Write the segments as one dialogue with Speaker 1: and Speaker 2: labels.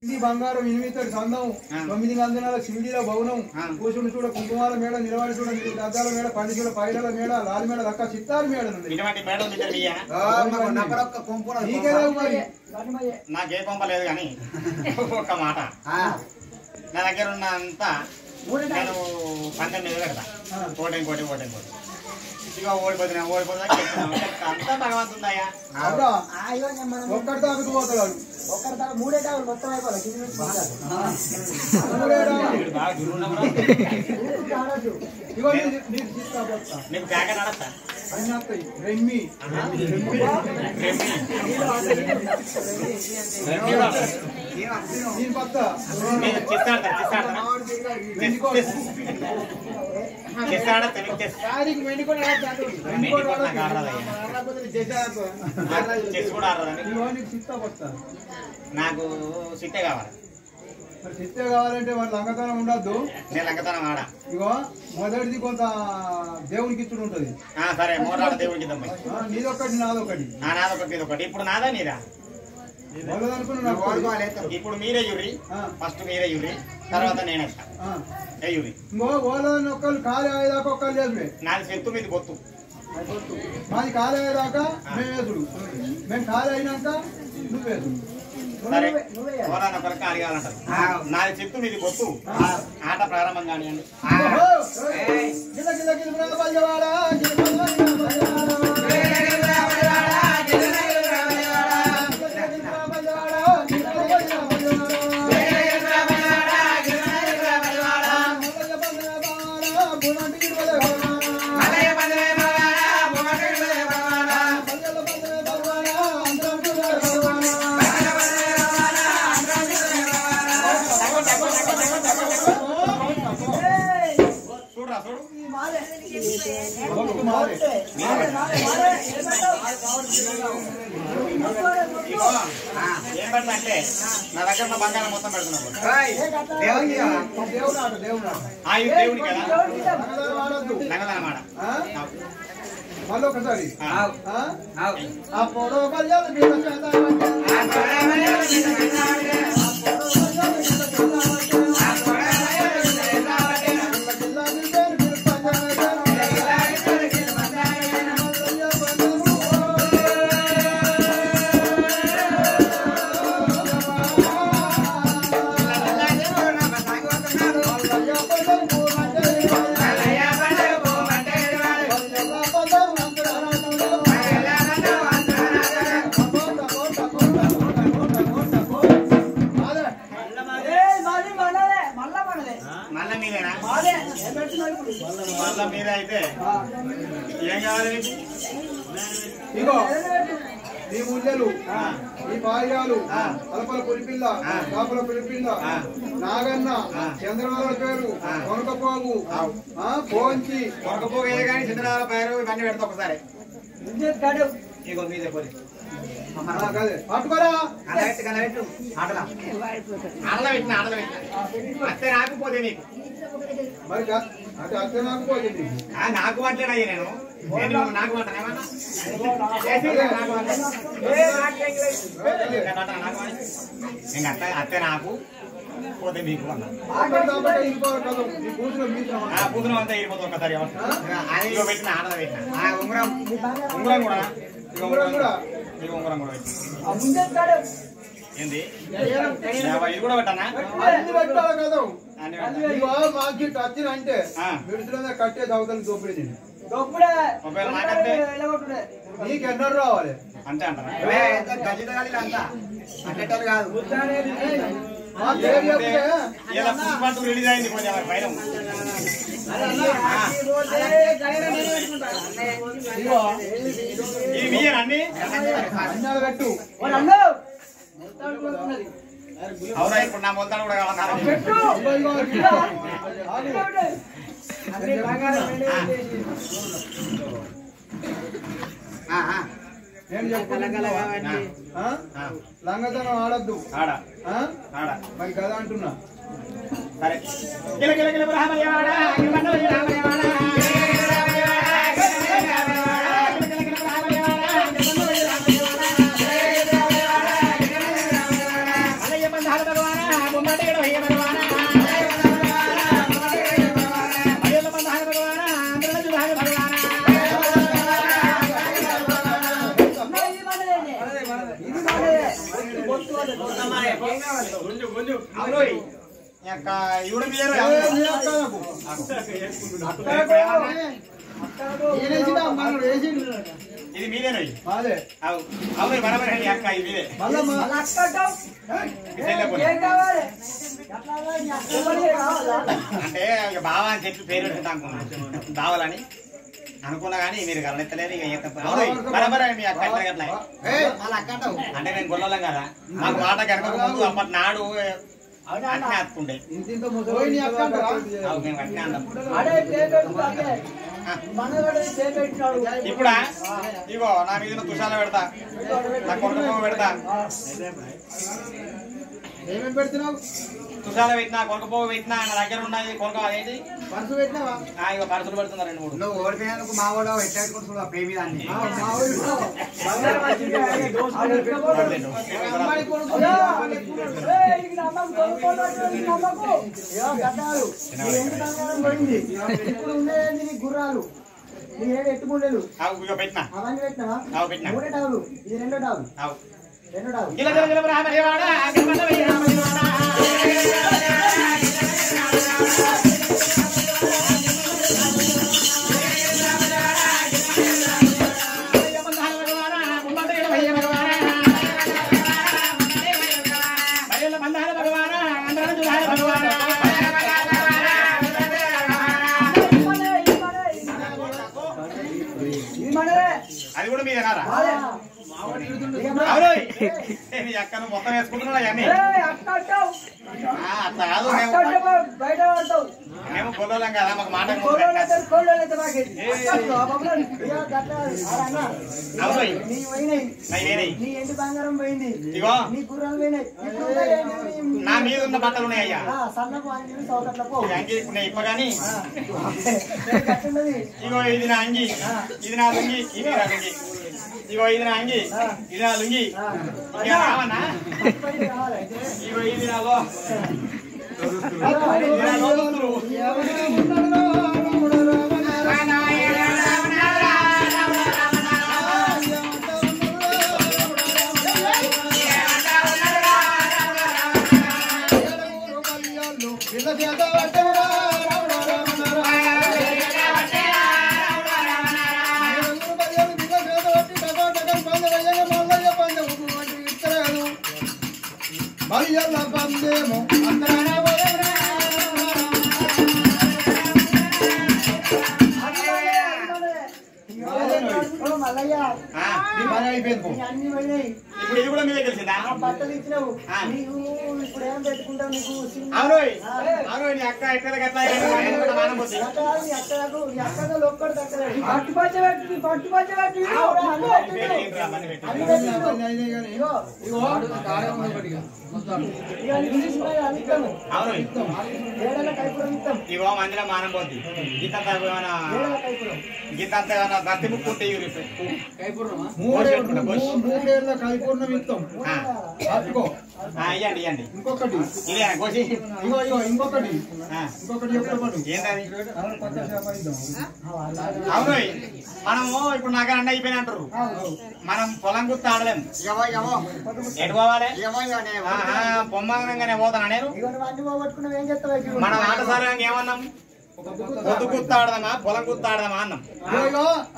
Speaker 1: బంగారం 8 సందం 9 గంధనాల శివుడిల భవనం కూసుడు చూడ కుంకుమాల మేడ నిలబడి చూడ గద్దాల మేడ పండి చూడ పైడల మేడ లాలి మేడ దక్క చిత్తారు మేడ
Speaker 2: నాకే పంపలేదు కానీ ఒక్క మాట నా దగ్గర ఉన్న అంతా నేను 19 పెడతా కోటి ఇక ఓడిపోతున్నా అంతా భగవంతుందయ్యా
Speaker 1: ఒక్కడి దాకా పోతాడు
Speaker 3: మూడే కావాలి మొత్తం అయిపోవాలి
Speaker 2: నీకు ప్యాకెట్ నడస్తా
Speaker 1: రెమ్మి
Speaker 2: నాకు సిట్టే కావాలి
Speaker 1: మరి సిట్టే కావాలంటే మరి లంగతనం ఉండద్దు
Speaker 2: నేను లంగతనం ఆడ
Speaker 1: ఇగో మొదటిది కొంత దేవునికి ఇచ్చుడు ఉంటది
Speaker 2: సరే మోటార్ దేవుడికి
Speaker 1: నీదొక్కటి నాదొకటి
Speaker 2: నాదొకటి ఇప్పుడు నాదా నీదా ఇప్పుడు మీరే యూరి ఫస్ట్ మీరే యూరి తర్వాత నేనే యూరి
Speaker 1: ఇంకో ఓలని ఒక్కళ్ళు ఖాళీ అయ్యేదాకా ఒక్కళ్ళు లేదు
Speaker 2: నాది చెత్తు మీది బొత్తు
Speaker 1: మాది ఖాళీ అయ్యేదాకా మేము వేసుడు మేము ఖాళీ అయినాక నువ్వు వేసుడు
Speaker 2: సరే ఓలాన్ని ఒకరికి ఖాళీ కావాలంటారు నాది చెత్తు మీది బొత్తు ఆట ప్రారంభం కానివ్వండి ఏం పెడతా అంటే నా దగ్గర ఉన్న బంగారం మొత్తం పెడుతున్నాను దేవుడి కదా నగదనమాట
Speaker 1: మళ్ళీ ఒకసారి
Speaker 2: మీద అయితే ఏం కావాలి
Speaker 1: ఇగో ఈ ముల్లెలు ఈ పాయాలు అలపల పులిపిల్ల కాపల పులిపిల్ల నాగన్న చంద్రబాబు పేరు కొనకపోగు పోంచి
Speaker 2: కొనకపోగే కానీ చంద్రబాబు పేరు ఇవన్నీ పెడతా ఒకసారి ఇగో మీదే పోయి
Speaker 1: పట్టుకోరా
Speaker 2: ఆటలా పెట్టిన అత్తే రాకపోతే నీకు
Speaker 1: మరి అంటే అత్తే నాకు పోతుంది
Speaker 2: నాకు మాట్లాడయ్యా నేను నాకు మాట్లాడేమన్నా అత్తే నాకు పోతే మీకు కూతురు అంతా వెళ్ళిపోతుంది ఒకసారి అది పెట్టిన ఆటలు పెట్టిన ఉంగరం కూడా ఉంగరం కూడా ఏంది ఇది కూడా పెట్టానా
Speaker 1: మాకు వచ్చిన అంటే విడుదల కట్టే దవతలు దొబ్బడి నీకు ఎన్నో రావాలి
Speaker 2: అంతే అంటారా అంతా అట్టేటోళ్ళు కాదు రిలీజ్ అయింది కొంచెం పైన అన్ని
Speaker 1: కట్టు
Speaker 2: అవునా ఇప్పుడు నా మొత్తాన్ని కూడా
Speaker 1: నేను చెప్తాను లంగతనం ఆడద్దు మరి కదా అంటున్నా
Speaker 2: సరే ఇది మీదేనా
Speaker 1: అదే
Speaker 2: అవును బరాబర్ అండి అక్క ఇది మీదే అంటే ఇక బావ అని చెప్పి పేరు పెట్టుకుంటా అనుకున్నా బావాలని అనుకున్నా కానీ మీరు గమనిస్తలేరు ఇక బరాబర్ మీ అక్క అట్లా అంటే నేను గొల్లలం కదా నాకు మాట కనుక అప్పటి నాడు అట్నే అత్తుండే ఇప్పుడా ఇగో నా మీద తుషాలు పెడతా నా కొడుకు పెడతా
Speaker 1: ఏమేమి పెడుతున్నావు
Speaker 2: తుషాలు పెట్టినా కొనకపో పెట్టినా నా దగ్గర ఉన్నాయి కొనక అదేంటి
Speaker 1: పర్సు పెట్టినావా
Speaker 2: ఇక పరుసలు పెడుతున్నా 2 3
Speaker 3: నువ్వు ఓడిపోయినందుకు మా వాడు ఎట్లా చూడ ప్రేమి దాన్ని ఇప్పుడు ఉండేది నీ గుర్రాలు నీ ఏడు ఎట్టుకుండేలు
Speaker 2: పెట్టినా
Speaker 3: అవన్నీ పెట్టినా
Speaker 2: పెట్టినా
Speaker 3: 3 డావులు ఇది 2 డావులు 2 డావులు
Speaker 2: అది కూడా మీదేనారా అక్కను మొత్తం వేసుకుంటున్నా అవన్నీ అట్లా కాదు మేము కొల్లోలం కదా మాకు మాట ఇగో నా మీద ఉన్న బట్టలు ఉన్నాయి అయ్యా అంగి ఇప్పగాని ఇగో ఇది నా అంగి ఇది నా లుంగి ఇది నా లుంగి ఇగో ఇది నా అంగి ఇది నా లుంగి రావన్నా ఇగో ఇది నాలో ఇప్పుడు ఇది కూడా మీదే తెలిసిందా
Speaker 3: బట్టలు ఇచ్చినావు నీకు ఇప్పుడు ఏం పెట్టుకుంటావు నీకు
Speaker 2: అవును అక్క ఎక్కడ
Speaker 3: అక్కడ ఒక్కడు తగ్గలేదు
Speaker 2: ఇగో మందిలో మానం పోతుంది గీతంతా ఏమైనా భక్తి బుక్ ఉంటే
Speaker 1: 3 ఏళ్ళ కైపూర్ణం ఇస్తాం
Speaker 2: ఇవ్వండి ఇవ్వండి
Speaker 1: ఇంకొకటి
Speaker 2: ఇదే కోసి
Speaker 1: ఇంకొకటి
Speaker 2: ఏంటది అవును మనము ఇప్పుడు నాకు అండ అయిపోయిన అంటారు మనం పొలం గుర్తు ఆడలేము ఎటు పోవాలి పొమ్మగానే పోతాను నేను మనం ఆటసారంగా ఏమన్నాం పొద్దు గుర్తు ఆడదామా పొలం గుర్తు ఆడదామా అన్నాం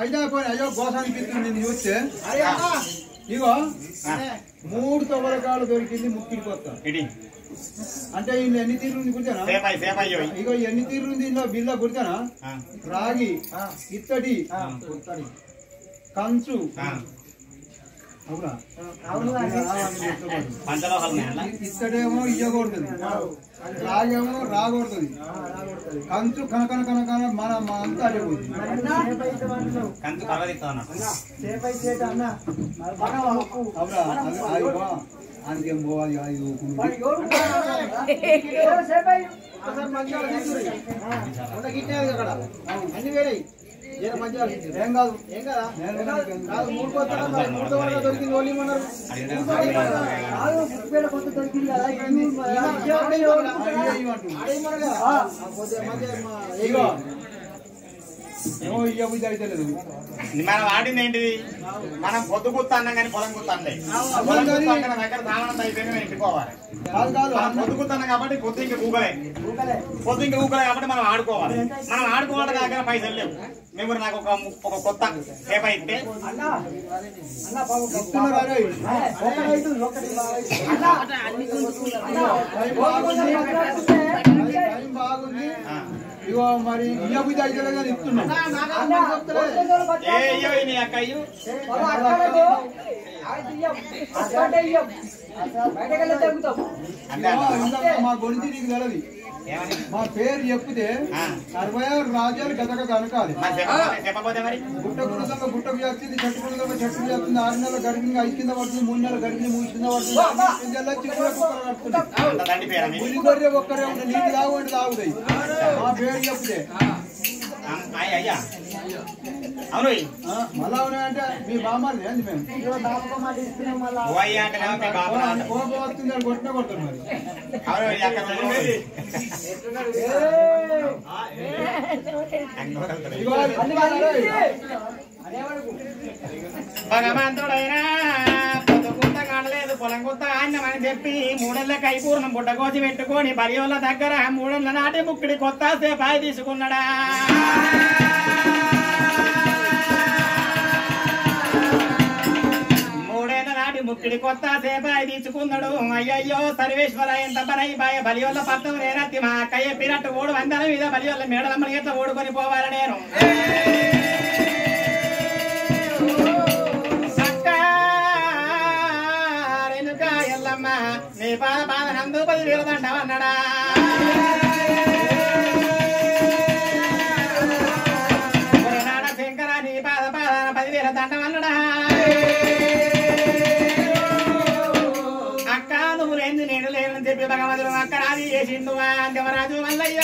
Speaker 1: అయ్యో గోసానిపిస్తుంది నేను చూస్తే ఇగో 3 తొగలకాలు దొరికింది ముక్కిడికి వస్తా అంటే ఇల్లు ఎన్ని తీర్లు ఉంది గుర్తానా ఇగో ఎన్ని తీర్లు ఉంది ఇందులో బిల్ల గుర్తానా రాగి ఇత్తడి కంచు ఇత్తడేమో ఇయ్యకూడుతుంది రాగేమో రాకూడుతుంది కంచు కనకన కనకన మన అంతా అందుకేం పోవాలి అన్ని వేరే ఏం కాదు మూడు కొత్త దొరికింది ఓన్లీ ఉన్నారు కొత్త దొరికింది కదా ఏమో ఇయ్యబుద్ధి అయితే లేదు.
Speaker 2: మనం వాడింది ఏంటిది? మనం పొద్దు గుత్త అన్నాం కానీ పొలం గుత్త అండి. పొలం గుత్త అంటే నా దగ్గర దావనం అయిపోయింది ఇంటిపోవాలి. పొద్దు గుత్త అన్నాం కాబట్టి పొద్దు ఇంకా ఊగలే కాబట్టి మనం ఆడుకోవాలి. మనం ఆడుకోవాలి దగ్గర పైసలు లేవు. మేము నాకు ఒక కొత్త సేప ఇస్తే
Speaker 1: బాగుంది. ఇగో మరి ఇయ్యబుద్ధి అయితే కానీ ఇస్తున్నాం. మా గొంతు నీకు తెలది. మా పేరు చెప్తే 66 రాజ్యాలు గతగత అనకాలి. గుట్టకు చేస్తుంది, చెట్టుకు చేస్తుంది. 6 నెలల గడిపిన 5 కింద పడుతుంది, 3 నెలల గడిపిన 3 కింద పడుతుంది. ములిగొర్రె ఒక్కరే ఉంటుంది. నీకు తాగుంటే తాగుతాయి. మా పేరు చెప్తే మళ్ళా ఉన్నాయంటే మీ బామ్మాలి అండి. మేము కోపం వస్తుంది అని కొట్టినా కొడతాం. మరి
Speaker 2: భగవంతుడైనా పొద్దుగుంత కాడలేదు పొలం గుంత అన్నమని చెప్పి 3 నెలల కైపూర్ణం బుడ్డ కోసి పెట్టుకొని బలియోళ్ళ దగ్గర 3 నెలల నాటి ముక్కిడి కొత్త సేపాయి తీసుకున్నాడా. 3 ఏళ్ల నాటి ముక్కిడి కొత్త సేపాయి తీసుకున్నాడు. అయ్యయ్యో సర్వేశ్వర ఎంత పనై బాయ బలియోళ్ళ పట్టం నేనత్తి మా అక్కయ్య పిరట్టు ఓడు వందల మీద బలియోళ్ళ మేడలమ్మని ఎట్లా ఓడుకొని పోవాలి నేను. నీ పాద నందు 10,000 దండమన్నాడా. నాడ శంకర నీ పాద 10,000 దండమన్నాడా. అక్క నువ్వు లేని నేను లేనని చెప్పి భగవంతుడు అక్క రాది చేసిండు. దేవరాజు మల్లయ్య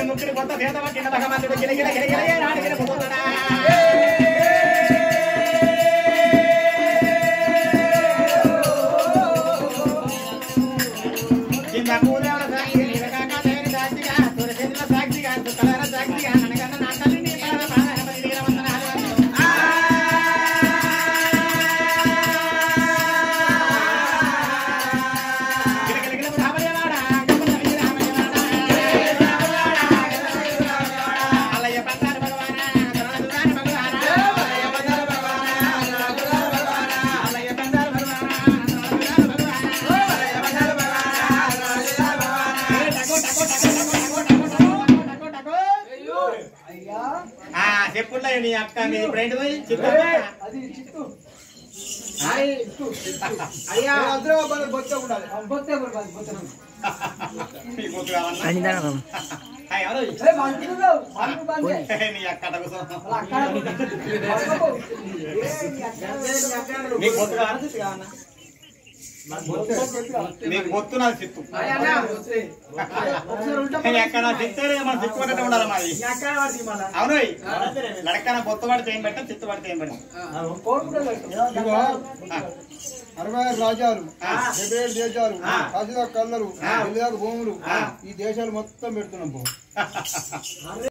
Speaker 2: ముక్కిడి కొత్త చేత పట్టిన భగవంతుడు గిలగిల గిలగిలగే రాడిగిన పోతున్నాడా. కింద పూదేవుల సాక్షి నీలకాక లేని సాక్షిగా సూర్యచంద్రుల సాక్షిగా చుక్కల సాక్షిగా అనగన్న నా తల్లిని చెప్పుంటా నీ అక్క మీద ఇప్పుడు ఏంటి చిత్తు అయ్యా బొత్త ఉండాలి. నీ అక్క నీకు బొత్తు కావాలి నీకు బొత్తు నాకు చిత్తు ఎక్కడ చిత్తేనే మన చిత్తు పట్టే ఉండాలి మాది. అవును లడక్కన బొత్తు పడితే ఏం పెట్టా చిత్తు పడితే ఏం పెట్టా.
Speaker 1: 66 రాజ్యాలు 77 దేశాలు 10 కళ్ళలు 10 భూములు ఈ దేశాలు మొత్తం పెడుతున్నాం.